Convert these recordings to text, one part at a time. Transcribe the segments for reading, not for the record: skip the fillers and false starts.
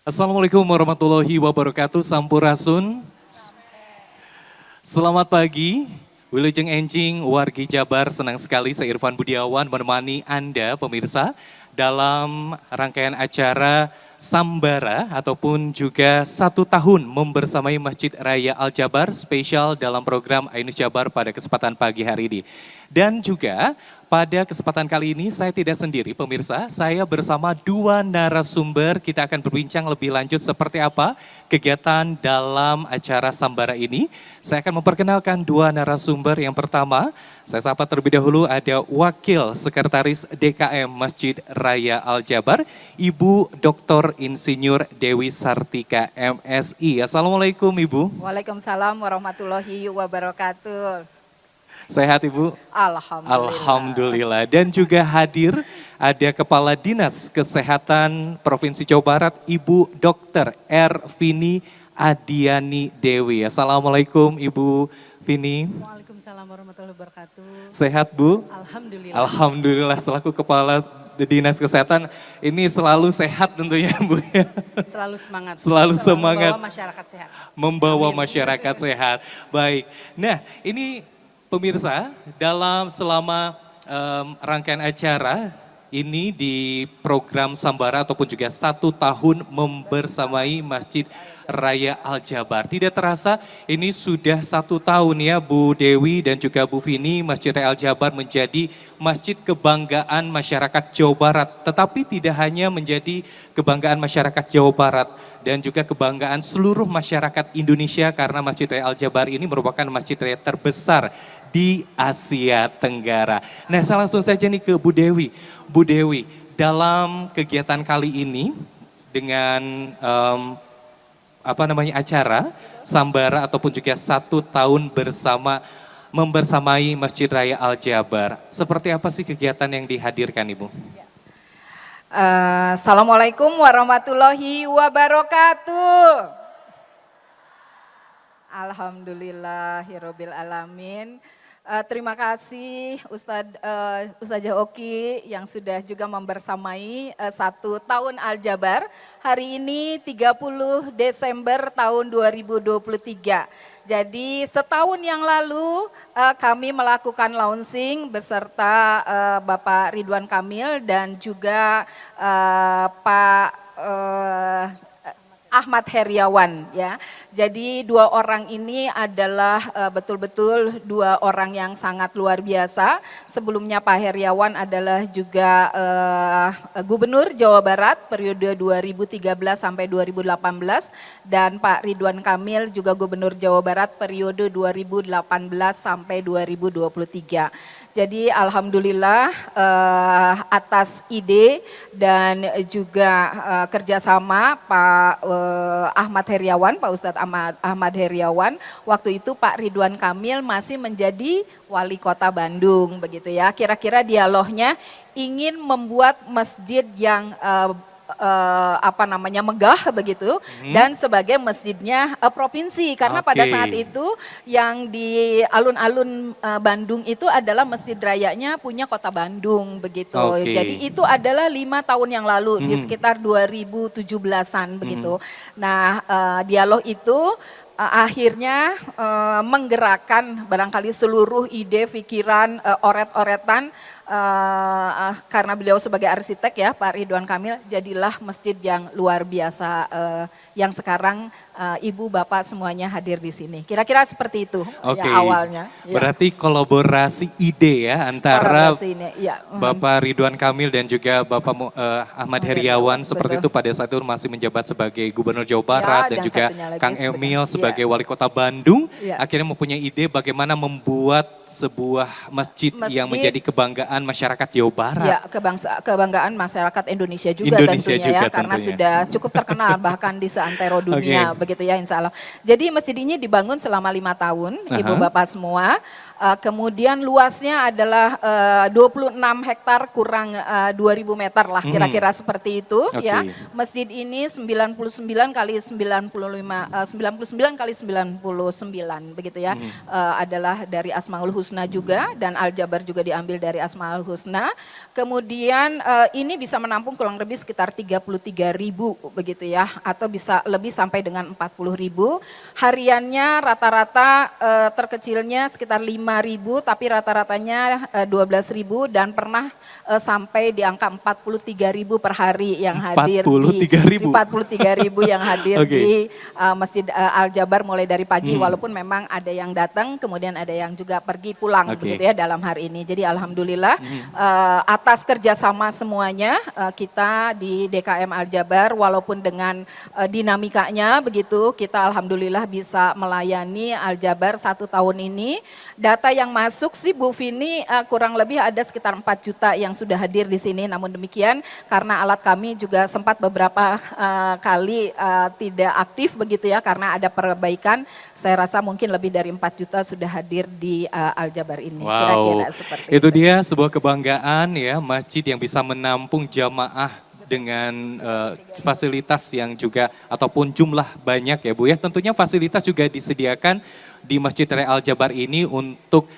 Assalamualaikum warahmatullahi wabarakatuh, Sampurasun. Selamat pagi, Wilujeng Enjing, wargi Jabar, senang sekali saya Irfan Budiawan menemani Anda pemirsa dalam rangkaian acara Sambara ataupun juga 1 tahun membersamai Masjid Raya Al-Jabar spesial dalam program Ainus Jabar pada kesempatan pagi hari ini. Dan juga pada kesempatan kali ini saya tidak sendiri pemirsa, saya bersama 2 narasumber. Kita akan berbincang lebih lanjut seperti apa kegiatan dalam acara Sambara ini. Saya akan memperkenalkan 2 narasumber. Yang pertama, saya sapa terlebih dahulu ada Wakil Sekretaris DKM Masjid Raya Al-Jabar, Ibu Dr. Insinyur Dewi Sartika MSI. Assalamualaikum Ibu. Waalaikumsalam warahmatullahi wabarakatuh. Sehat Ibu? Alhamdulillah. Alhamdulillah. Dan juga hadir ada Kepala Dinas Kesehatan Provinsi Jawa Barat, Ibu Dr. R. Vini Adiani Dewi. Assalamualaikum Ibu Vini. Waalaikumsalam warahmatullahi wabarakatuh. Sehat Bu? Alhamdulillah. Alhamdulillah, selaku Kepala Dinas Kesehatan ini selalu sehat tentunya Bu ya. Selalu semangat. Selalu semangat. Membawa masyarakat sehat. Membawa Amin. masyarakat sehat. Baik. Nah, ini pemirsa, selama rangkaian acara ini di program Sambara ataupun juga 1 tahun membersamai Masjid Raya Al-Jabar. Tidak terasa ini sudah 1 tahun ya Bu Dewi dan juga Bu Vini, Masjid Raya Al-Jabar menjadi masjid kebanggaan masyarakat Jawa Barat. Tetapi tidak hanya menjadi kebanggaan masyarakat Jawa Barat dan juga kebanggaan seluruh masyarakat Indonesia karena Masjid Raya Al-Jabar ini merupakan masjid raya terbesar di Asia Tenggara. Nah, saya langsung saja nih ke Bu Dewi. Bu Dewi, dalam kegiatan kali ini dengan acara Sambara ataupun juga 1 tahun membersamai Masjid Raya Al-Jabar. Seperti apa sih kegiatan yang dihadirkan Ibu? Assalamualaikum warahmatullahi wabarakatuh. Alhamdulillahirabbil alamin. Terima kasih Ustazah Oki yang sudah juga membersamai 1 tahun Al-Jabar. Hari ini 30 Desember tahun 2023. Jadi setahun yang lalu kami melakukan launching beserta Bapak Ridwan Kamil dan juga Pak Ahmad Heriawan ya. Jadi 2 orang ini adalah betul-betul 2 orang yang sangat luar biasa. Sebelumnya Pak Heriawan adalah juga Gubernur Jawa Barat periode 2013 sampai 2018 dan Pak Ridwan Kamil juga Gubernur Jawa Barat periode 2018 sampai 2023. Jadi alhamdulillah atas ide dan juga kerjasama Pak Ahmad Heriawan, Pak Ustadz Ahmad Heriawan, waktu itu Pak Ridwan Kamil masih menjadi wali kota Bandung begitu ya. Kira-kira dialognya ingin membuat masjid yang megah begitu dan sebagai masjidnya provinsi karena pada saat itu yang di alun-alun Bandung itu adalah masjid rayanya punya kota Bandung begitu. Jadi itu adalah 5 tahun yang lalu di sekitar 2017-an begitu. Nah, dialog itu akhirnya menggerakkan barangkali seluruh ide, pikiran, oret-oretan karena beliau sebagai arsitek ya Pak Ridwan Kamil, jadilah masjid yang luar biasa yang sekarang Ibu Bapak semuanya hadir di sini. Kira-kira seperti itu ya awalnya. Berarti kolaborasi ide ya antara Bapak Ridwan Kamil dan juga Bapak Ahmad Heriawan seperti itu pada saat itu masih menjabat sebagai Gubernur Jawa Barat dan juga Kang Emil sebagai Wali Kota Bandung. Akhirnya mempunyai ide bagaimana membuat sebuah masjid yang menjadi kebanggaan masyarakat Jawa Barat. Ya, kebanggaan masyarakat Indonesia juga tentunya karena sudah cukup terkenal bahkan di seantero dunia begitu ya insya Allah. Jadi masjid ini dibangun selama 5 tahun, Ibu Bapak semua. Kemudian luasnya adalah 26 hektar kurang 2000 meter lah kira-kira seperti itu ya. Masjid ini 99 kali 99 kali 99 begitu ya. Adalah dari Asmaul Husna juga dan Al-Jabar juga diambil dari Asmaul Asmaul Husna. Kemudian ini bisa menampung kurang lebih sekitar 33.000 begitu ya, atau bisa lebih sampai dengan 40.000. Hariannya rata-rata terkecilnya sekitar 5.000, tapi rata-ratanya 12.000 dan pernah sampai di angka 43.000 per hari yang hadir 43.000. 43.000 yang hadir Oke. di Masjid Al Jabar mulai dari pagi, walaupun memang ada yang datang kemudian ada yang juga pergi pulang Oke. begitu ya dalam hari ini. Jadi alhamdulillah atas kerjasama semuanya kita di DKM Al Jabar walaupun dengan dinamikanya begitu, kita alhamdulillah bisa melayani Al Jabar 1 tahun ini. Data yang masuk sih Bu Vini kurang lebih ada sekitar 4 juta yang sudah hadir di sini. Namun demikian karena alat kami juga sempat beberapa kali tidak aktif begitu ya karena ada perbaikan, saya rasa mungkin lebih dari 4 juta sudah hadir di Al Jabar ini. Kira-kira seperti itu dia sebuah kebanggaan ya, masjid yang bisa menampung jamaah dengan fasilitas yang juga ataupun jumlah banyak ya Bu ya. Tentunya fasilitas juga disediakan di Masjid Raya Al Jabar ini untuk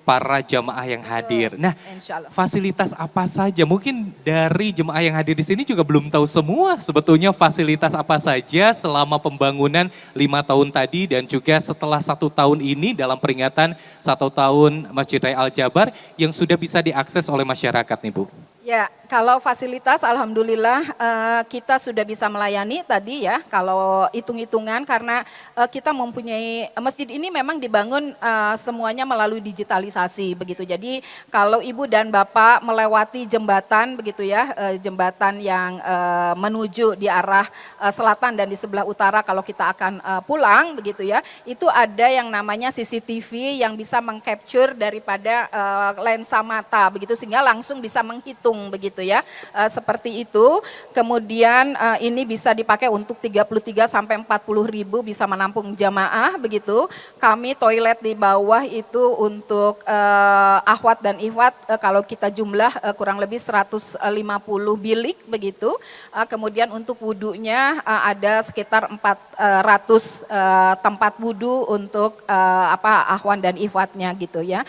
para jamaah yang hadir. Nah, Insya Allah. fasilitas apa saja? Mungkin dari jemaah yang hadir di sini juga belum tahu semua sebetulnya fasilitas apa saja selama pembangunan 5 tahun tadi dan juga setelah 1 tahun ini dalam peringatan 1 tahun Masjid Raya Al Jabar yang sudah bisa diakses oleh masyarakat nih Bu. Ya, kalau fasilitas alhamdulillah kita sudah bisa melayani tadi ya, kalau hitung-hitungan karena kita mempunyai, masjid ini memang dibangun semuanya melalui digitalisasi begitu. Jadi kalau Ibu dan Bapak melewati jembatan begitu ya, jembatan yang menuju di arah selatan dan di sebelah utara kalau kita akan pulang begitu ya, itu ada yang namanya CCTV yang bisa mengcapture daripada lensa mata begitu sehingga langsung bisa menghitung begitu ya, seperti itu. Kemudian ini bisa dipakai untuk 33 sampai 40.000 bisa menampung jamaah begitu. Kami toilet di bawah itu untuk akhwat dan ikhwat kalau kita jumlah kurang lebih 150 bilik begitu. Kemudian untuk wudunya ada sekitar 400 tempat wudu untuk akhwan dan ikhwatnya gitu ya.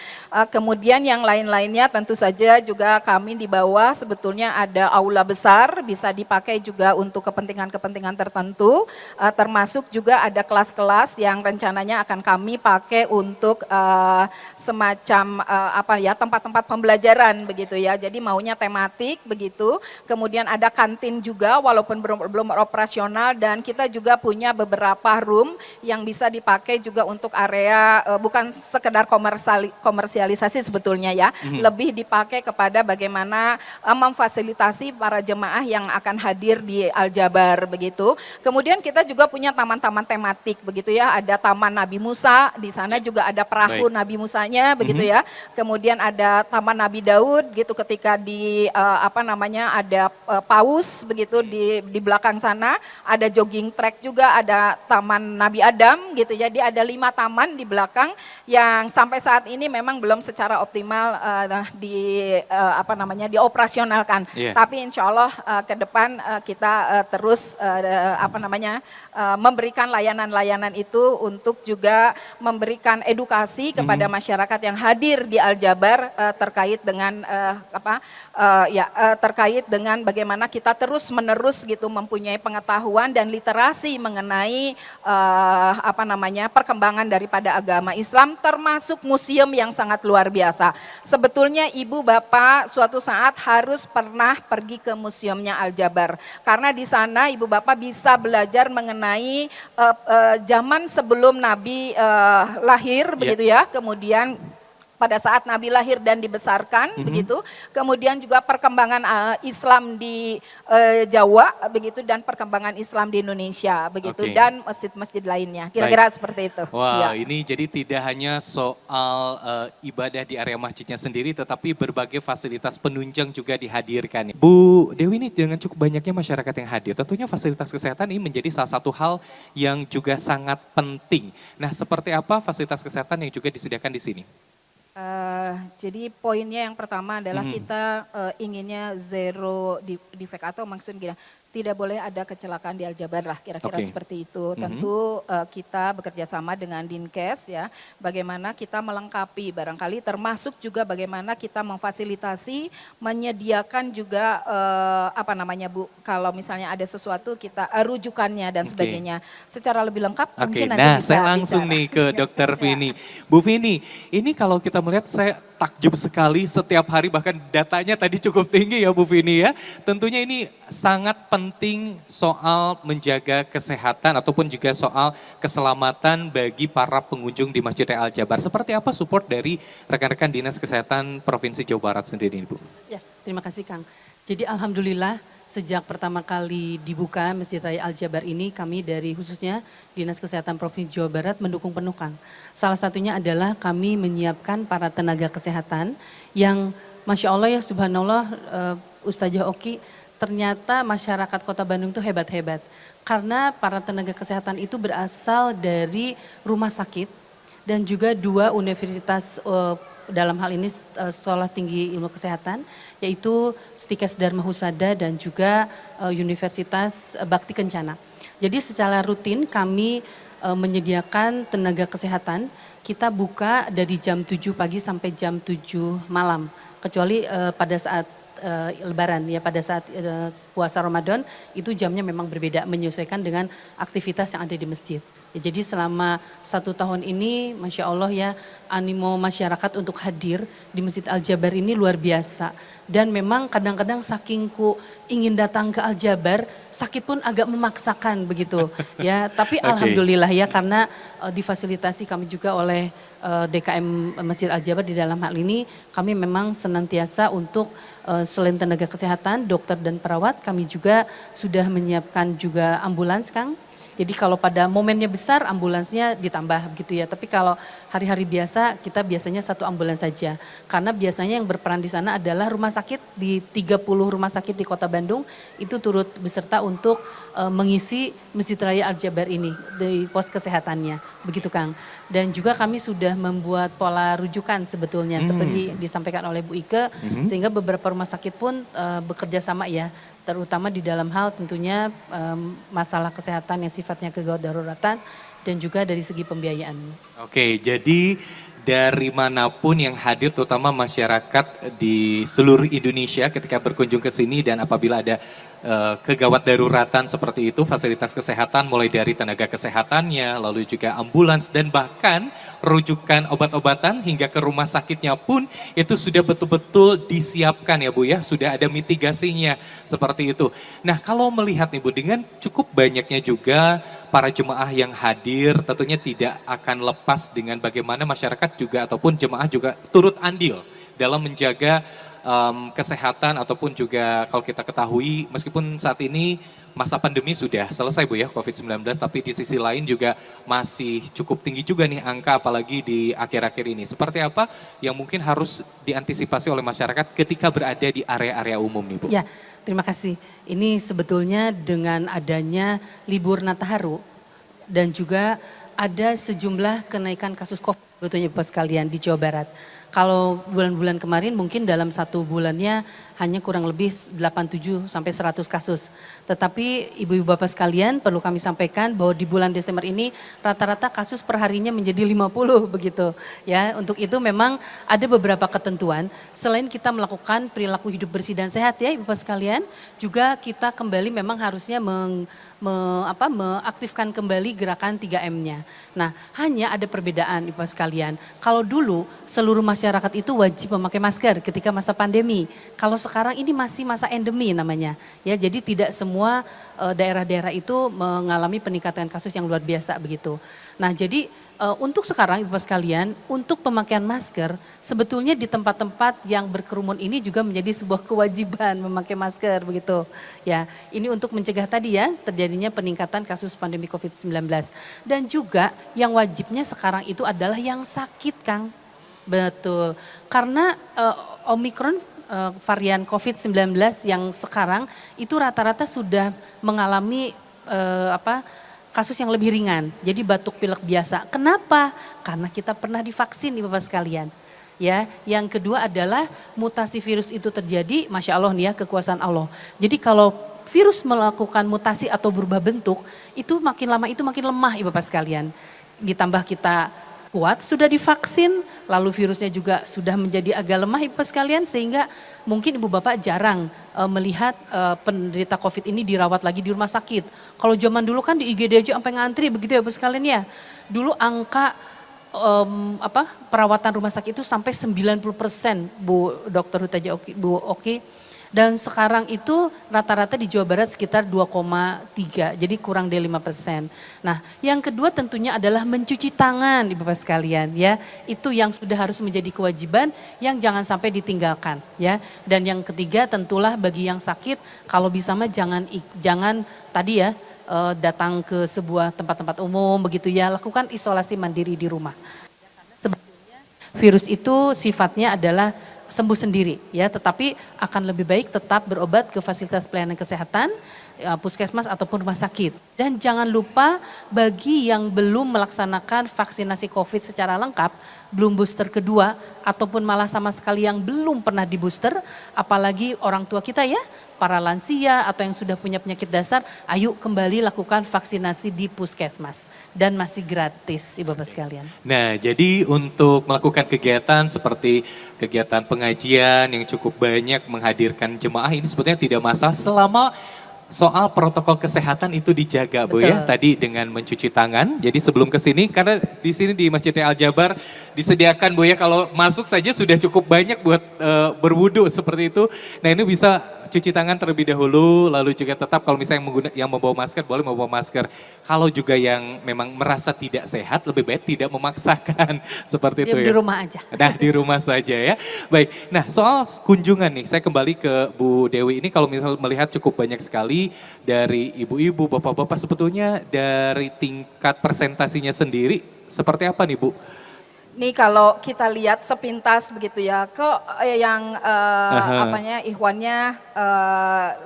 Kemudian yang lain-lainnya tentu saja juga kami di bawah sebetulnya ada aula besar bisa dipakai juga untuk kepentingan-kepentingan tertentu, termasuk juga ada kelas-kelas yang rencananya akan kami pakai untuk semacam tempat-tempat pembelajaran begitu ya. Jadi maunya tematik begitu. Kemudian ada kantin juga walaupun belum operasional dan kita juga punya beberapa room yang bisa dipakai juga untuk area bukan sekedar komersialisasi sebetulnya ya, lebih dipakai kepada bagaimana memfasilitasi para jemaah yang akan hadir di Al Jabar begitu. Kemudian kita juga punya taman-taman tematik begitu ya, ada Taman Nabi Musa, di sana juga ada perahu Nabi Musanya begitu ya. Kemudian ada Taman Nabi Daud gitu ketika di ada paus begitu di belakang sana, ada jogging track juga, ada Taman Nabi Adam gitu. Jadi ada 5 taman di belakang yang sampai saat ini memang belum secara optimal dioperasionalkan. Tapi insya Allah ke depan kita terus memberikan layanan-layanan itu untuk juga memberikan edukasi kepada masyarakat yang hadir di Al Jabar terkait dengan terkait dengan bagaimana kita terus menerus gitu mempunyai pengetahuan dan literasi mengenai perkembangan daripada agama Islam termasuk museum yang sangat luar biasa. Sebetulnya Ibu Bapak suatu saat harus pernah pergi ke museumnya Al Jabar karena di sana Ibu Bapak bisa belajar mengenai zaman sebelum Nabi lahir begitu ya, kemudian pada saat Nabi lahir dan dibesarkan begitu, kemudian juga perkembangan Islam di Jawa begitu dan perkembangan Islam di Indonesia begitu dan masjid-masjid lainnya. Kira-kira seperti itu. Wah, ini jadi tidak hanya soal ibadah di area masjidnya sendiri tetapi berbagai fasilitas penunjang juga dihadirkan. Bu Dewi, ini dengan cukup banyaknya masyarakat yang hadir, tentunya fasilitas kesehatan ini menjadi salah satu hal yang juga sangat penting. Nah, seperti apa fasilitas kesehatan yang juga disediakan di sini? Jadi poinnya yang pertama adalah kita inginnya zero defect atau maksudnya Tidak boleh ada kecelakaan di Aljabar lah, kira-kira Oke. seperti itu. Tentu kita bekerja sama dengan Dinkes ya, bagaimana kita melengkapi barangkali termasuk juga bagaimana kita memfasilitasi, menyediakan juga apa namanya Bu, kalau misalnya ada sesuatu kita rujukannya dan Oke. sebagainya. Secara lebih lengkap Oke, mungkin nanti nah bisa saya langsung bicara. nih ke Dokter Ya. Vini. Bu Vini, ini kalau kita melihat saya takjub sekali setiap hari, bahkan datanya tadi cukup tinggi ya Bu Vini ya. Tentunya ini sangat penting soal menjaga kesehatan ataupun juga soal keselamatan bagi para pengunjung di Masjid Raya Al-Jabar. Seperti apa support dari rekan-rekan Dinas Kesehatan Provinsi Jawa Barat sendiri Bu? Ya, terima kasih Kang. Jadi alhamdulillah sejak pertama kali dibuka Masjid Raya Al-Jabar ini kami dari khususnya Dinas Kesehatan Provinsi Jawa Barat mendukung penuh Kang. Salah satunya adalah kami menyiapkan para tenaga kesehatan yang Masya Allah ya subhanallah Ustazah Oki, ternyata masyarakat Kota Bandung itu hebat-hebat. Karena para tenaga kesehatan itu berasal dari rumah sakit dan juga 2 universitas dalam hal ini Sekolah Tinggi Ilmu Kesehatan, yaitu Stikes Dharma Husada dan juga Universitas Bakti Kencana. Jadi secara rutin kami menyediakan tenaga kesehatan, kita buka dari jam 7 pagi sampai jam 7 malam. Kecuali pada saat Lebaran ya, pada saat puasa Ramadan itu jamnya memang berbeda menyesuaikan dengan aktivitas yang ada di masjid. Ya, jadi selama 1 tahun ini Masya Allah ya animo masyarakat untuk hadir di Masjid Al-Jabar ini luar biasa. Dan memang kadang-kadang sakingku ingin datang ke Al-Jabar, sakit pun agak memaksakan begitu ya. Tapi alhamdulillah ya karena difasilitasi kami juga oleh DKM Masjid Al-Jabar di dalam hal ini kami memang senantiasa untuk selain tenaga kesehatan, dokter dan perawat kami juga sudah menyiapkan juga ambulans Kang. Jadi kalau pada momennya besar ambulansnya ditambah begitu ya. Tapi kalau hari-hari biasa kita biasanya 1 ambulans saja. Karena biasanya yang berperan di sana adalah rumah sakit di 30 rumah sakit di Kota Bandung itu turut beserta untuk mengisi Masjid Raya Al-Jabar ini di pos kesehatannya. Begitu Kang. Dan juga kami sudah membuat pola rujukan sebetulnya seperti disampaikan oleh Bu Ike. Sehingga beberapa rumah sakit pun bekerja sama ya. Terutama di dalam hal tentunya masalah kesehatan yang sifatnya kegawat daruratan dan juga dari segi pembiayaan. Oke, jadi dari manapun yang hadir terutama masyarakat di seluruh Indonesia ketika berkunjung ke sini dan apabila ada kegawat daruratan seperti itu, fasilitas kesehatan mulai dari tenaga kesehatannya, lalu juga ambulans dan bahkan rujukan obat-obatan hingga ke rumah sakitnya pun itu sudah betul-betul disiapkan ya Bu ya, sudah ada mitigasinya seperti itu. Nah kalau melihat nih Bu, dengan cukup banyaknya juga para jemaah yang hadir tentunya tidak akan lepas dengan bagaimana masyarakat juga ataupun jemaah juga turut andil dalam menjaga kesehatan ataupun juga kalau kita ketahui meskipun saat ini masa pandemi sudah selesai Bu ya COVID-19 tapi di sisi lain juga masih cukup tinggi juga nih angka apalagi di akhir-akhir ini. Seperti apa yang mungkin harus diantisipasi oleh masyarakat ketika berada di area-area umum nih Bu? Ya, terima kasih. Ini sebetulnya dengan adanya libur Nataru dan juga ada sejumlah kenaikan kasus COVID sebetulnya Bapak sekalian di Jawa Barat. Kalau bulan-bulan kemarin mungkin dalam 1 bulannya hanya kurang lebih 87 sampai 100 kasus. Tetapi ibu-ibu bapak sekalian perlu kami sampaikan bahwa di bulan Desember ini rata-rata kasus perharinya menjadi 50 begitu. Ya, untuk itu memang ada beberapa ketentuan. Selain kita melakukan perilaku hidup bersih dan sehat ya ibu bapak sekalian, juga kita kembali memang harusnya mengaktifkan kembali gerakan 3M-nya. Nah, hanya ada perbedaan ibu bapak sekalian. Kalau dulu seluruh masyarakat itu wajib memakai masker ketika masa pandemi. Kalau sekarang ini masih masa endemi namanya. Ya, jadi tidak semua daerah-daerah itu mengalami peningkatan kasus yang luar biasa begitu. Nah, jadi untuk sekarang Ibu sekalian, untuk pemakaian masker sebetulnya di tempat-tempat yang berkerumun ini juga menjadi sebuah kewajiban memakai masker begitu. Ya, ini untuk mencegah tadi ya terjadinya peningkatan kasus pandemi COVID-19. Dan juga yang wajibnya sekarang itu adalah yang sakit, Kang. Betul. Karena Omikron varian COVID-19 yang sekarang itu rata-rata sudah mengalami kasus yang lebih ringan. Jadi batuk pilek biasa. Kenapa? Karena kita pernah divaksin nih Bapak sekalian. Ya, yang kedua adalah mutasi virus itu terjadi, Masya Allah nih ya kekuasaan Allah. Jadi kalau virus melakukan mutasi atau berubah bentuk, itu makin lama itu makin lemah Ibu Bapak sekalian. Ditambah kita kuat, sudah divaksin, lalu virusnya juga sudah menjadi agak lemah Ibu Bapak sekalian, sehingga mungkin Ibu Bapak jarang melihat penderita COVID ini dirawat lagi di rumah sakit. Kalau zaman dulu kan di IGD aja sampai ngantri begitu ya Ibu sekalian ya. Dulu angka perawatan rumah sakit itu sampai 90% Bu Dr. Hutaja Bu Oki. Dan sekarang itu rata-rata di Jawa Barat sekitar 2,3, jadi kurang dari 5%. Nah, yang kedua tentunya adalah mencuci tangan Ibu Bapak sekalian ya. Itu yang sudah harus menjadi kewajiban yang jangan sampai ditinggalkan ya. Dan yang ketiga tentulah bagi yang sakit kalau bisa mah jangan tadi ya datang ke sebuah tempat-tempat umum begitu ya, lakukan isolasi mandiri di rumah. Sebetulnya virus itu sifatnya adalah sembuh sendiri ya, tetapi akan lebih baik tetap berobat ke fasilitas pelayanan kesehatan, puskesmas ataupun rumah sakit. Dan jangan lupa bagi yang belum melaksanakan vaksinasi COVID secara lengkap, belum booster kedua ataupun malah sama sekali yang belum pernah di booster, apalagi orang tua kita ya, para lansia atau yang sudah punya penyakit dasar, ayo kembali lakukan vaksinasi di puskesmas dan masih gratis Ibu Bapak sekalian. Nah, jadi untuk melakukan kegiatan seperti kegiatan pengajian yang cukup banyak menghadirkan jemaah ini sebetulnya tidak masalah selama soal protokol kesehatan itu dijaga Bu ya. Tadi dengan mencuci tangan. Jadi sebelum ke sini karena di sini di Masjid Al Jabar disediakan Bu ya, kalau masuk saja sudah cukup banyak buat berwudu seperti itu. Nah, ini bisa cuci tangan terlebih dahulu, lalu juga tetap kalau misalnya yang membawa masker boleh membawa masker. Kalau juga yang memang merasa tidak sehat lebih baik tidak memaksakan seperti itu ya. Di rumah aja. Nah, di rumah saja ya. Baik, nah soal kunjungan nih, saya kembali ke Bu Dewi ini kalau misal melihat cukup banyak sekali dari ibu-ibu, bapak-bapak sebetulnya dari tingkat presentasinya sendiri seperti apa nih Bu? Nih kalau kita lihat sepintas begitu ya, kok yang ikhwannya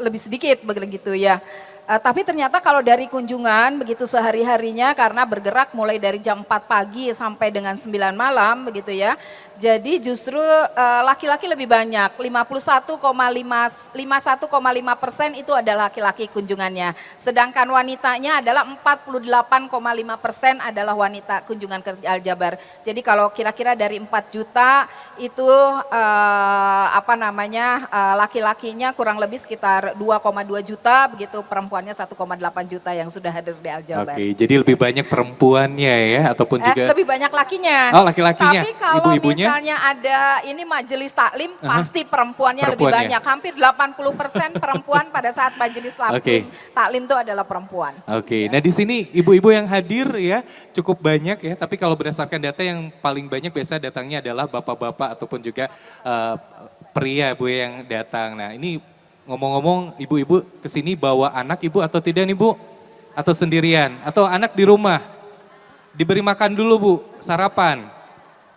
lebih sedikit begitu ya. Tapi ternyata kalau dari kunjungan begitu sehari-harinya karena bergerak mulai dari jam 4 pagi sampai dengan 9 malam begitu ya. Jadi justru laki-laki lebih banyak, 51,5% itu adalah laki-laki kunjungannya. Sedangkan wanitanya adalah 48,5% adalah wanita kunjungan ke Al Jabar. Jadi kalau kira-kira dari 4 juta itu laki-lakinya kurang lebih sekitar 2,2 juta begitu, perempuannya 1,8 juta yang sudah hadir di Al Jabar. Oke, jadi lebih banyak perempuannya ya ataupun juga lebih banyak lakinya. Oh, laki-lakinya. Tapi kalau Ibu-ibunya misalnya ada ini majelis taklim pasti perempuannya lebih banyak. Hampir 80% perempuan pada saat majelis taklim. Taklim itu adalah perempuan. Oke. Nah di sini ibu-ibu yang hadir ya cukup banyak ya. Tapi kalau berdasarkan data yang paling banyak biasa datangnya adalah bapak-bapak ataupun juga pria Bu yang datang. Nah ini ngomong-ngomong ibu-ibu kesini bawa anak ibu atau tidak nih Bu? Atau sendirian? Atau anak di rumah? Diberi makan dulu Bu, sarapan.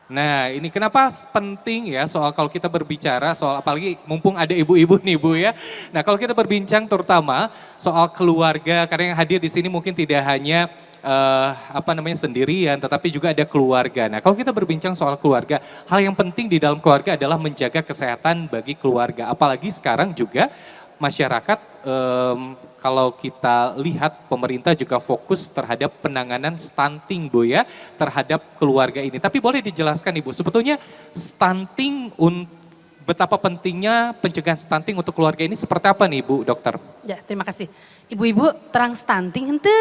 Nah ini kenapa penting ya soal kalau kita berbicara soal apalagi mumpung ada ibu-ibu nih Bu ya. Nah kalau kita berbincang terutama soal keluarga karena yang hadir di sini mungkin tidak hanya sendirian tetapi juga ada keluarga. Nah kalau kita berbincang soal keluarga, hal yang penting di dalam keluarga adalah menjaga kesehatan bagi keluarga. Apalagi sekarang juga masyarakat kalau kita lihat pemerintah juga fokus terhadap penanganan stunting Bu ya, terhadap keluarga ini. Tapi boleh dijelaskan Ibu, sebetulnya stunting betapa pentingnya pencegahan stunting untuk keluarga ini seperti apa nih Bu Dokter? Ya terima kasih. Ibu-ibu terang stunting ente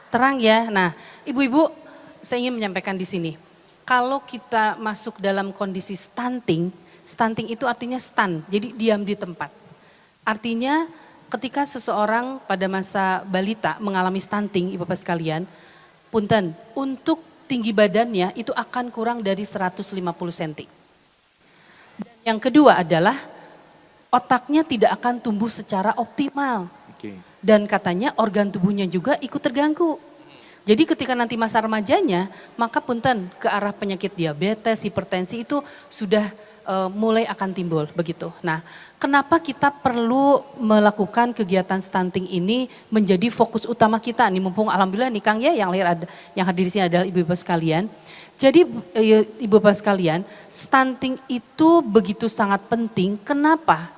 terang ya. Nah ibu-ibu saya ingin menyampaikan di sini. Kalau kita masuk dalam kondisi stunting, stunting itu artinya stun, jadi diam di tempat. Artinya ketika seseorang pada masa balita mengalami stunting, Ibu Bapak sekalian, punten, untuk tinggi badannya itu akan kurang dari 150 cm. Dan yang kedua adalah otaknya tidak akan tumbuh secara optimal. Dan katanya organ tubuhnya juga ikut terganggu. Jadi ketika nanti masa remajanya, maka punten ke arah penyakit diabetes, hipertensi itu sudah mulai akan timbul begitu. Nah, kenapa kita perlu melakukan kegiatan stunting ini menjadi fokus utama kita? Nih mumpung alhamdulillah nih Kang ya yang hadir di sini adalah ibu-ibu sekalian. Jadi ibu-ibu sekalian, stunting itu begitu sangat penting. Kenapa?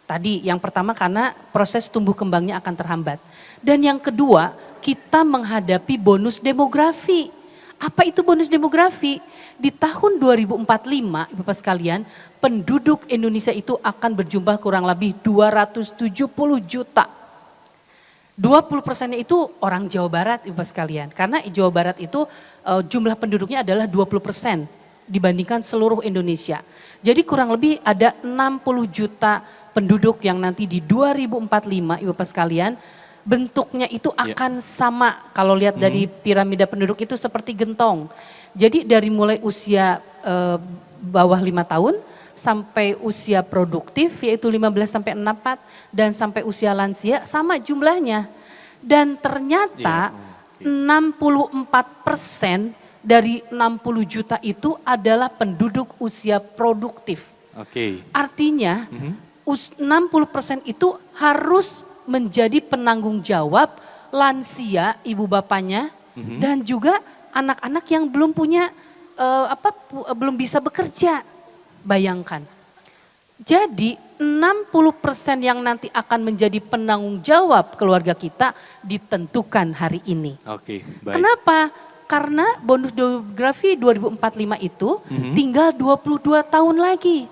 Tadi yang pertama karena proses tumbuh kembangnya akan terhambat. Dan yang kedua, kita menghadapi bonus demografi. Apa itu bonus demografi? Di tahun 2045, Ibu Bapak sekalian, penduduk Indonesia itu akan berjumlah kurang lebih 270 juta. 20%-nya itu orang Jawa Barat, Ibu Bapak sekalian. Karena Jawa Barat itu jumlah penduduknya adalah 20% dibandingkan seluruh Indonesia. Jadi kurang lebih ada 60 juta penduduk yang nanti di 2045, Ibu Bapak sekalian, bentuknya itu akan sama. Kalau lihat dari piramida penduduk itu seperti gentong. Jadi dari mulai usia bawah 5 tahun sampai usia produktif yaitu 15 sampai 64 dan sampai usia lansia sama jumlahnya. Dan ternyata 64% dari 60 juta itu adalah penduduk usia produktif. Artinya 60% itu harus menjadi penanggung jawab lansia ibu bapaknya dan juga anak-anak yang belum punya belum bisa bekerja. Bayangkan. Jadi 60% yang nanti akan menjadi penanggung jawab keluarga kita ditentukan hari ini. Baik. Kenapa? Karena bonus demografi 2045 itu tinggal 22 tahun lagi.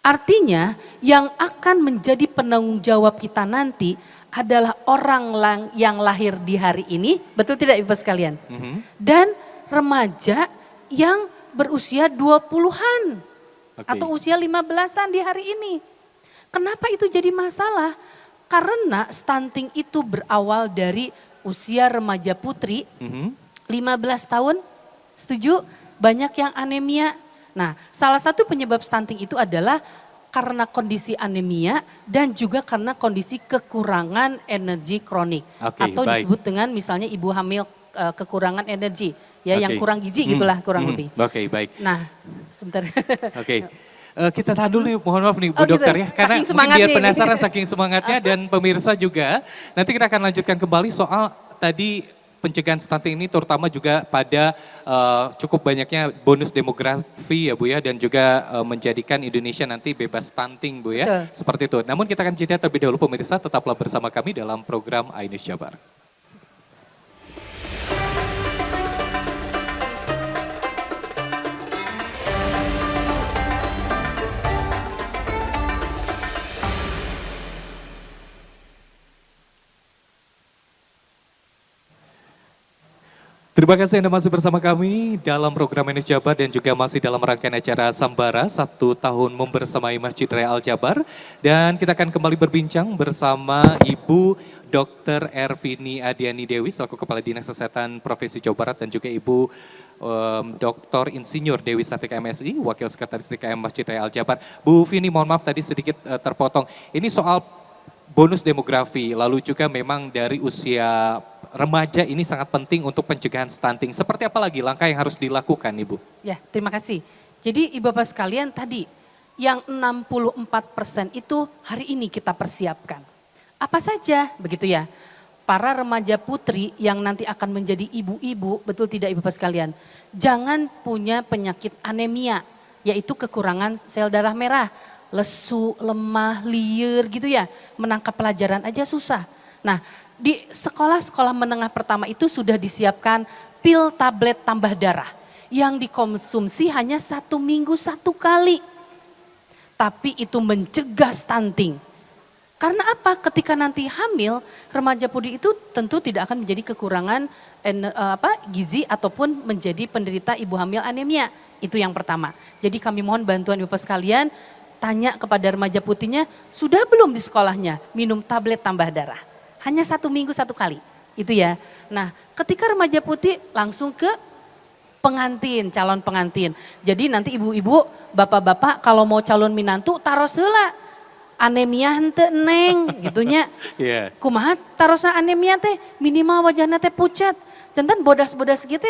Artinya yang akan menjadi penanggung jawab kita nanti adalah orang yang lahir di hari ini, betul tidak Ibu sekalian? Dan remaja yang berusia 20-an atau usia 15-an di hari ini. Kenapa itu jadi masalah? Karena stunting itu berawal dari usia remaja putri, 15 tahun, setuju? Banyak yang anemia. Nah, salah satu penyebab stunting itu adalah karena kondisi anemia dan juga karena kondisi kekurangan energi kronik. Atau disebut dengan misalnya ibu hamil kekurangan energi. Ya, yang kurang gizi gitulah kurang lebih. Baik. Nah, sebentar. Kita tahan dulu nih, mohon maaf nih Bu Dokter ya. Karena mungkin biar penasaran saking semangatnya dan pemirsa juga. Nanti kita akan lanjutkan kembali soal tadi pencegahan stunting ini terutama juga pada cukup banyaknya bonus demografi ya Bu ya. Dan juga menjadikan Indonesia nanti bebas stunting Bu ya. Betul. Seperti itu. Namun kita akan jeda terlebih dahulu pemirsa, tetaplah bersama kami dalam program iNews Jabar. Terima kasih Anda masih bersama kami dalam program iNews Jabar dan juga masih dalam rangkaian acara Sambara 1 tahun membersamai Masjid Raya Al Jabar. Dan kita akan kembali berbincang bersama Ibu Dr. Ervini Adiani Dewi selaku Kepala Dinas Kesehatan Provinsi Jawa Barat dan juga Ibu Dr. Insinyur Dewi Satika MSI, Wakil Sekretaris DKM Masjid Raya Al Jabar. Bu Vini, mohon maaf tadi sedikit terpotong. Ini soal bonus demografi, lalu juga memang dari usia remaja ini sangat penting untuk pencegahan stunting. Seperti apa lagi langkah yang harus dilakukan Ibu? Ya, terima kasih. Jadi Ibu Bapak sekalian tadi yang 64% itu hari ini kita persiapkan. Apa saja begitu ya? Para remaja putri yang nanti akan menjadi ibu-ibu, betul tidak Ibu Bapak sekalian? Jangan punya penyakit anemia, yaitu kekurangan sel darah merah. Lesu, lemah, liar gitu ya. Menangkap pelajaran aja susah. Nah, di sekolah-sekolah menengah pertama itu sudah disiapkan pil tablet tambah darah yang dikonsumsi hanya 1 minggu 1 kali. Tapi itu mencegah stunting. Karena apa? Ketika nanti hamil, remaja putri itu tentu tidak akan menjadi kekurangan gizi ataupun menjadi penderita ibu hamil anemia. Itu yang pertama. Jadi kami mohon bantuan Bapak sekalian, tanya kepada remaja putrinya, sudah belum di sekolahnya minum tablet tambah darah? Hanya 1 minggu 1 kali, itu ya. Nah, ketika remaja putih langsung ke pengantin, calon pengantin. Jadi nanti ibu-ibu, bapak-bapak kalau mau calon minantu taros heula. Anemia henteu neng, gitunya. Kumaha tarosna anemia teh minimal wajahna teh pucat. Jantan bodas-bodas gitu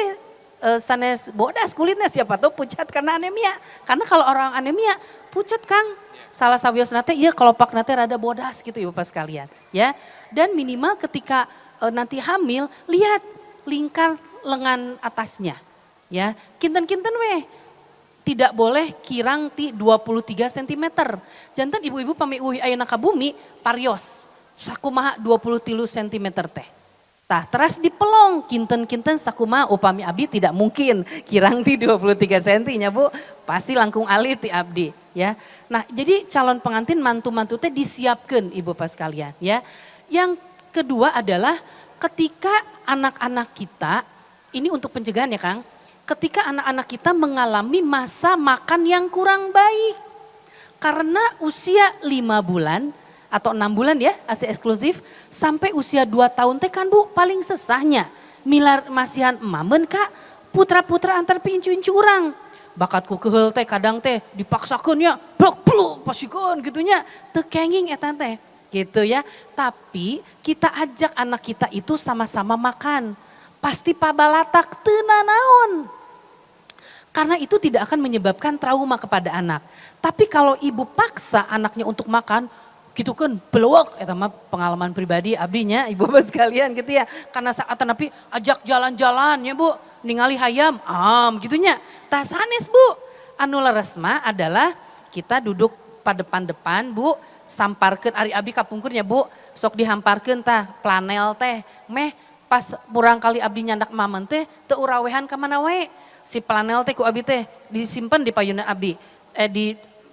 sanes bodas kulitnya siapa tuh pucat karena anemia. Karena kalau orang anemia pucat Kang. Salah sawiosna teh ieu kelopakna teh rada bodas gitu ya Bapak sekalian, ya. Dan minimal ketika nanti hamil, lihat lingkar lengan atasnya. Ya, kinten-kinten weh tidak boleh kirang ti 23 cm. Jantan ibu-ibu pami uih ayeuna ka bumi parios sakumaha 23 cm teh. Tah teras dipelong kinten-kinten sakumaha upami abdi tidak mungkin kirang ti 23 cm nya Bu, pasti langkung alit ti abdi ya. Nah, jadi calon pengantin mantu-mantu teh disiapkan ibu pas kalian ya. Yang kedua adalah ketika anak-anak kita, ini untuk pencegahan ya Kang, ketika anak-anak kita mengalami masa makan yang kurang baik. Karena usia 5 bulan atau 6 bulan ya, ASI eksklusif, sampai usia 2 tahun teh kan Bu paling sesahnya. Milar masihan emamen Kak, putra-putra antar pincu-incu urang. Bakatku keheul teh kadang teh dipaksakeun ya, blok-blok pasikeun gitunya, teu kenging eta teh. Gitu ya. Tapi kita ajak anak kita itu sama-sama makan. Pasti pabalatak teu nanaon. Karena itu tidak akan menyebabkan trauma kepada anak. Tapi kalau ibu paksa anaknya untuk makan, gitu kan belok, eta mah pengalaman pribadi abdinya ibu bapak sekalian gitu ya. Karena saat napi ajak jalan-jalan ya Bu, ningali hayam, gitunya. Tah sanes Bu, anu leres mah adalah kita duduk pada depan-depan Bu, samparkeun ari abdi kapungkurnya Bu, sok dihamparkeun tah planel teh, meh pas murang kali abdi nyandak mamen teh teu urawehan ka mana wae. Si planel teh ku abdi teh disimpen di payunan abdi,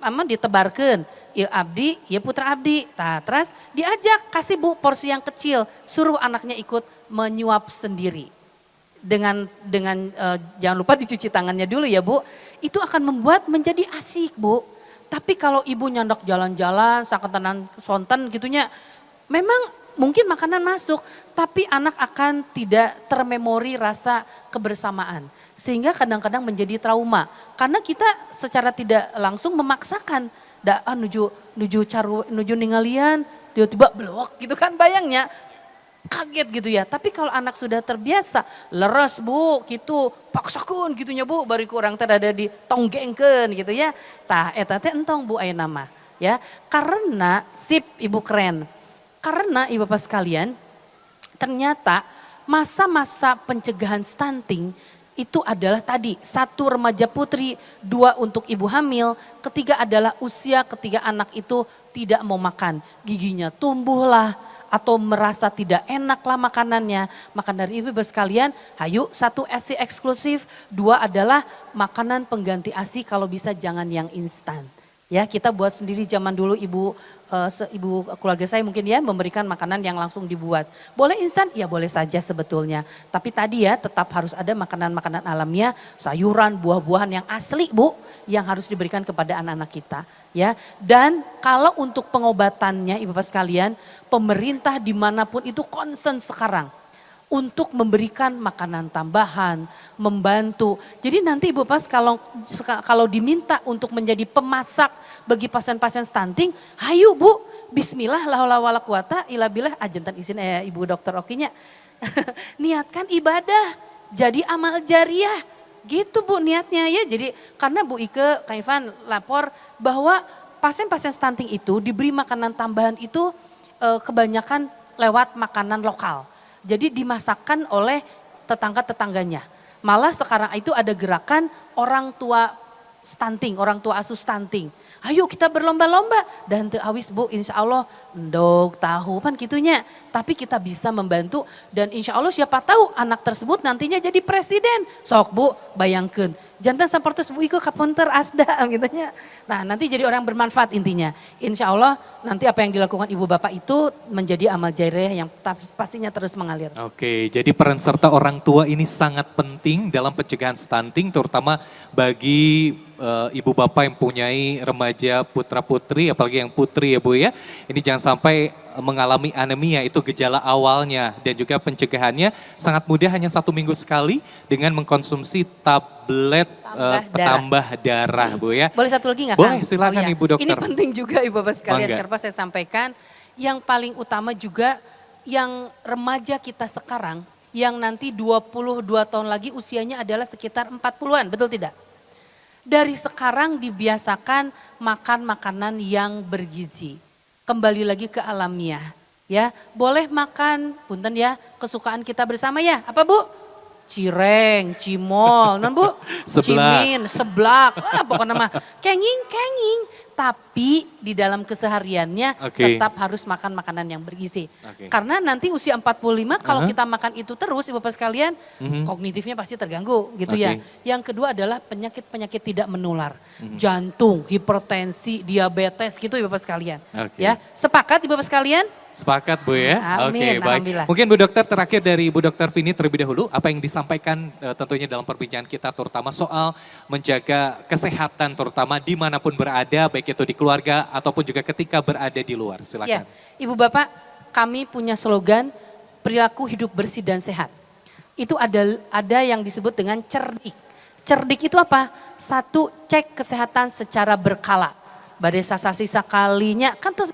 ditebarkeun. Ya abdi, ya putra abdi. Tah, terus diajak kasih Bu porsi yang kecil, suruh anaknya ikut menyuap sendiri. Dengan jangan lupa dicuci tangannya dulu ya Bu. Itu akan membuat menjadi asik Bu. Tapi kalau ibu nyandak jalan-jalan, saketenan sonten gitunya, memang mungkin makanan masuk, tapi anak akan tidak termemori rasa kebersamaan. Sehingga kadang-kadang menjadi trauma. Karena kita secara tidak langsung memaksakan. Nuju ningalian, tiba-tiba blok gitu kan bayangnya. Kaget gitu ya. Tapi kalau anak sudah terbiasa, leres Bu gitu, paksakeun gitunya Bu, bari kurang teh ada ditonggengkeun gitu ya. Tah eta teh entong Bu aya nama ya. Karena sip ibu keren. Karena ibu bapak sekalian, ternyata masa-masa pencegahan stunting itu adalah tadi, 1 remaja putri, 2 untuk ibu hamil, ketiga adalah usia ketika anak itu tidak mau makan. Giginya tumbuhlah atau merasa tidak enaklah makanannya. Maka dari ibu sekalian, hayu 1 ASI eksklusif, 2 adalah makanan pengganti ASI kalau bisa jangan yang instan. Ya, kita buat sendiri zaman dulu ibu keluarga saya mungkin ya memberikan makanan yang langsung dibuat. Boleh instan? Ya boleh saja sebetulnya. Tapi tadi ya tetap harus ada makanan-makanan alamiah, sayuran, buah-buahan yang asli Bu, yang harus diberikan kepada anak-anak kita. Ya, dan kalau untuk pengobatannya ibu bapak sekalian, pemerintah dimanapun itu concern sekarang. Untuk memberikan makanan tambahan, membantu. Jadi nanti Ibu Pas kalau diminta untuk menjadi pemasak bagi pasien-pasien stunting, hayu Bu, bismillah la haula wala quwata illa billah, ajentan izin Ibu Dokter Okinya. Niatkan ibadah, jadi amal jariah. Gitu Bu niatnya ya. Jadi karena Bu Ike, Kak Irfan lapor bahwa pasien-pasien stunting itu diberi makanan tambahan itu kebanyakan lewat makanan lokal. Jadi dimasakkan oleh tetangga-tetangganya. Malah sekarang itu ada gerakan orang tua stunting, orang tua asuh stunting. Ayo kita berlomba-lomba dan teu awis Bu, insya Allah endog tahu kan gitunya. Tapi kita bisa membantu dan insya Allah siapa tahu anak tersebut nantinya jadi presiden. Sok Bu bayangkan. Jantan sapertos Bu Iko kapunter asda gitunya. Nah nanti jadi orang bermanfaat intinya. Insya Allah nanti apa yang dilakukan ibu bapak itu menjadi amal jariah yang pastinya terus mengalir. Oke, jadi peran serta orang tua ini sangat penting dalam pencegahan stunting terutama bagi ibu bapak yang punyai remaja putra putri apalagi yang putri ya Bu ya. Ini jangan sampai mengalami anemia itu gejala awalnya dan juga pencegahannya sangat mudah hanya 1 minggu sekali dengan mengkonsumsi tablet petambah darah Bu ya. Boleh satu lagi nggak Boleh Kang? silakan Ibu Dokter. Ini penting juga Ibu Bapak sekalian Mangga. karena saya sampaikan yang paling utama juga yang remaja kita sekarang yang nanti 22 tahun lagi usianya adalah sekitar 40-an, betul tidak? Dari sekarang dibiasakan makan makanan yang bergizi. Kembali lagi ke alamiah ya. Boleh makan, punten ya, kesukaan kita bersama ya. Apa Bu? cireng, cimol, non Bu, Seblak. cimin, seblak, pokoknya mah kenging. Tapi di dalam kesehariannya Oke. tetap harus makan makanan yang bergizi. Oke. Karena nanti usia 45 kalau Aha. kita makan itu terus Ibu Bapak sekalian, kognitifnya pasti terganggu gitu ya. Oke. Yang kedua adalah penyakit-penyakit tidak menular. Jantung, hipertensi, diabetes gitu Ibu Bapak sekalian. Oke. Ya, sepakat Ibu Bapak sekalian? Sepakat Bu ya? Amin, Oke, baik. alhamdulillah. Mungkin Bu Dokter terakhir dari Bu Dokter Vini terlebih dahulu, apa yang disampaikan tentunya dalam perbincangan kita terutama soal menjaga kesehatan terutama dimanapun berada, baik itu di keluarga ataupun juga ketika berada di luar. Ya, Silakan. Ibu Bapak, kami punya slogan perilaku hidup bersih dan sehat. Itu ada yang disebut dengan cerdik. Cerdik itu apa? Satu, cek kesehatan secara berkala. Badai sisa kalinya, kan tuh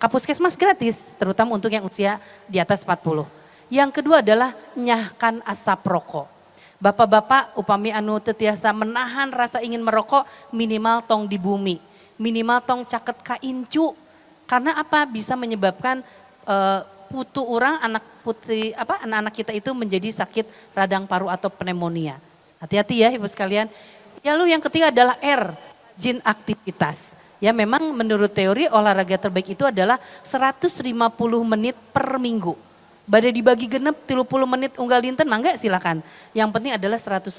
Kapuskesmas gratis, terutama untuk yang usia di atas 40. Yang kedua adalah nyahkan asap rokok. Bapak-bapak upami anu tetiasa menahan rasa ingin merokok minimal tong di bumi. Minimal tong caket ka incu. Karena apa? Bisa menyebabkan putu orang anak-anak kita itu menjadi sakit radang paru atau pneumonia. Hati-hati ya Ibu sekalian. Lalu yang ketiga adalah R, rajin aktivitas. Ya memang menurut teori olahraga terbaik itu adalah 150 menit per minggu. Badai dibagi genep 30 menit unggal dinten mangga silakan. Yang penting adalah 150.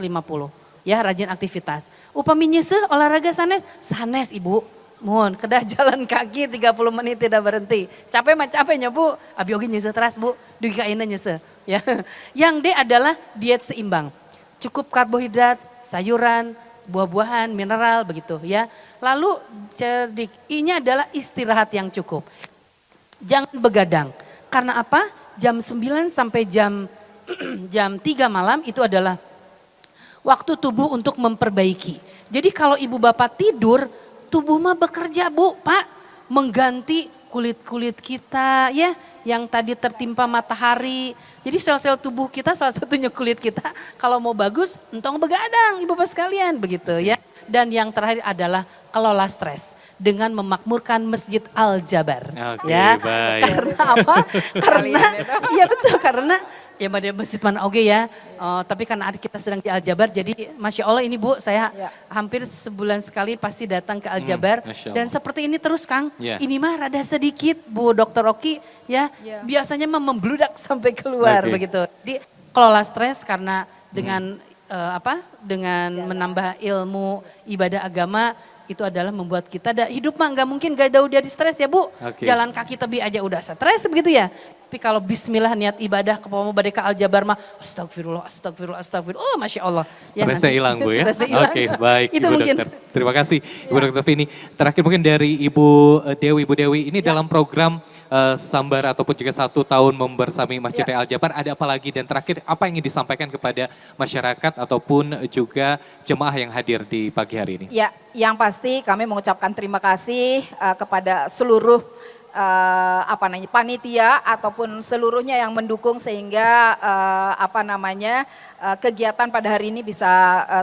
Ya rajin aktivitas. Upami nyeseh olahraga sanes Ibu. Mohon kedah jalan kaki 30 menit tidak berhenti. Capek mah capeknya Bu. Abi oge nyeseh teras Bu. Dugi ka ayeuna nyeseh. Ya. Yang D adalah diet seimbang. Cukup karbohidrat, sayuran, buah-buahan, mineral begitu ya. Lalu cerdik, I-nya adalah istirahat yang cukup. Jangan begadang. Karena apa? Jam 9 sampai jam 3 malam itu adalah waktu tubuh untuk memperbaiki. Jadi kalau ibu bapak tidur, tubuh mah bekerja Bu, Pak. Mengganti kulit-kulit kita ya yang tadi tertimpa matahari. Jadi sel-sel tubuh kita salah satunya kulit kita kalau mau bagus entong begadang Ibu Bapak sekalian begitu ya. Dan yang terakhir adalah kelola stres dengan memakmurkan Masjid Al Jabar. Oke, Ya. baik. Karena apa? Karena iya betul karena ya pada masjid mana oge ya. Tapi karena adik kita sedang di Al Jabar jadi Masya Allah ini Bu saya Ya. hampir sebulan sekali pasti datang ke Al Jabar. Masya Allah. Dan seperti ini terus Kang. Ya. Ini mah rada sedikit Bu Dokter Oki ya. Ya. Biasanya mah membludak sampai keluar Oke. begitu. Jadi kelola stres karena dengan dengan menambah ilmu ibadah agama itu adalah membuat kita hidup mah nggak mungkin gak jauh dari stres ya Bu. Oke. Jalan kaki tebi aja udah stres begitu ya. Tapi kalau bismillah niat ibadah ke badai ka Al Jabar mah astagfirullah. Oh Masya Allah. Stresnya nanti hilang Bu ya. stresnya hilang. Oke, baik Itu Ibu mungkin. Dokter. Terima kasih Ibu Dokter Vini. Terakhir mungkin dari Ibu Dewi ini dalam program Sambar ataupun juga 1 tahun membersami Masjid Al Jabar ada apa lagi dan terakhir apa yang ingin disampaikan kepada masyarakat ataupun juga jemaah yang hadir di pagi hari ini? Ya, yang pasti kami mengucapkan terima kasih kepada seluruh panitia ataupun seluruhnya yang mendukung sehingga kegiatan pada hari ini bisa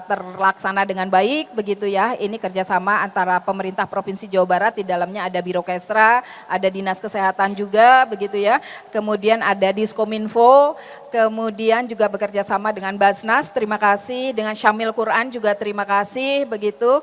terlaksana dengan baik begitu ya. Ini kerjasama antara pemerintah Provinsi Jawa Barat, di dalamnya ada Biro Kesra, ada Dinas Kesehatan juga begitu ya. Kemudian ada Diskominfo, kemudian juga bekerja sama dengan Basnas, terima kasih, dengan Syamil Quran juga terima kasih begitu.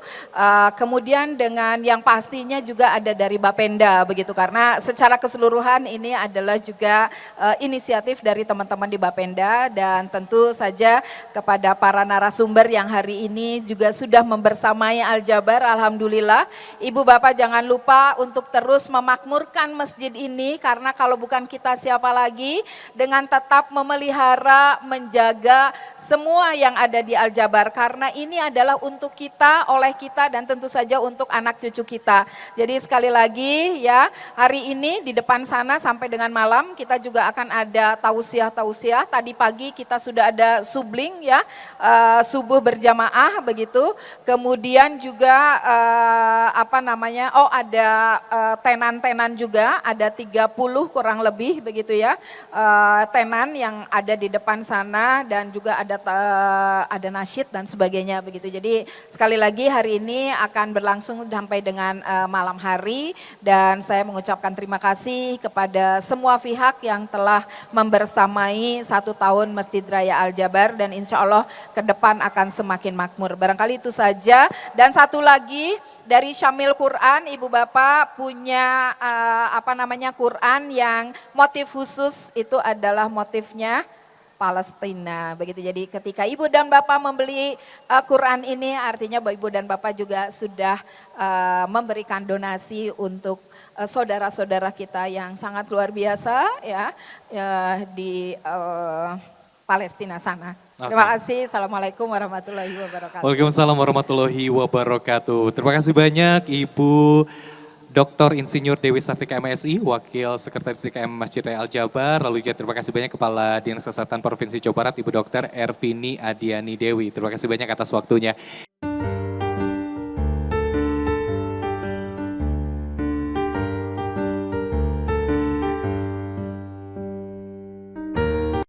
Kemudian dengan yang pastinya juga ada dari Bapenda begitu karena secara keseluruhan ini adalah juga inisiatif dari teman-teman di Bapenda dan tentu saja kepada para narasumber yang hari ini juga sudah membersamai Al Jabar. Alhamdulillah, Ibu Bapak jangan lupa untuk terus memakmurkan masjid ini karena kalau bukan kita siapa lagi, dengan tetap memelihara, menjaga semua yang ada di Al Jabar karena ini adalah untuk kita, oleh kita dan tentu saja untuk anak cucu kita. Jadi sekali lagi ya, hari ini di depan sana sampai dengan malam kita juga akan ada tausiah. Tadi pagi kita sudah ada subling ya, subuh berjamaah begitu. Kemudian juga ada tenan-tenan juga, ada 30 kurang lebih begitu ya. Tenan yang ada di depan sana dan juga ada nasyid dan sebagainya begitu. Jadi sekali lagi hari ini akan berlangsung sampai dengan malam hari dan saya mengucapkan mengucapkan terima kasih kepada semua pihak yang telah membersamai 1 tahun Masjid Raya Al Jabar dan insya Allah ke depan akan semakin makmur. Barangkali itu saja. Dan satu lagi dari Syamil Quran, Ibu Bapak punya Quran yang motif khusus itu adalah motifnya Palestina. Begitu, jadi ketika Ibu dan Bapak membeli Quran ini artinya bahwa Ibu dan Bapak juga sudah memberikan donasi untuk saudara-saudara kita yang sangat luar biasa di Palestina sana. Terima kasih. Assalamualaikum warahmatullahi wabarakatuh. Waalaikumsalam warahmatullahi wabarakatuh. Terima kasih banyak Ibu Dr. Insinyur Dewi Sartika MSI, Wakil Sekretaris DKM Masjid Raya Al Jabar, lalu juga terima kasih banyak Kepala Dinas Kesehatan Provinsi Jawa Barat, Ibu Dr. Ervini Adiani Dewi. Terima kasih banyak atas waktunya.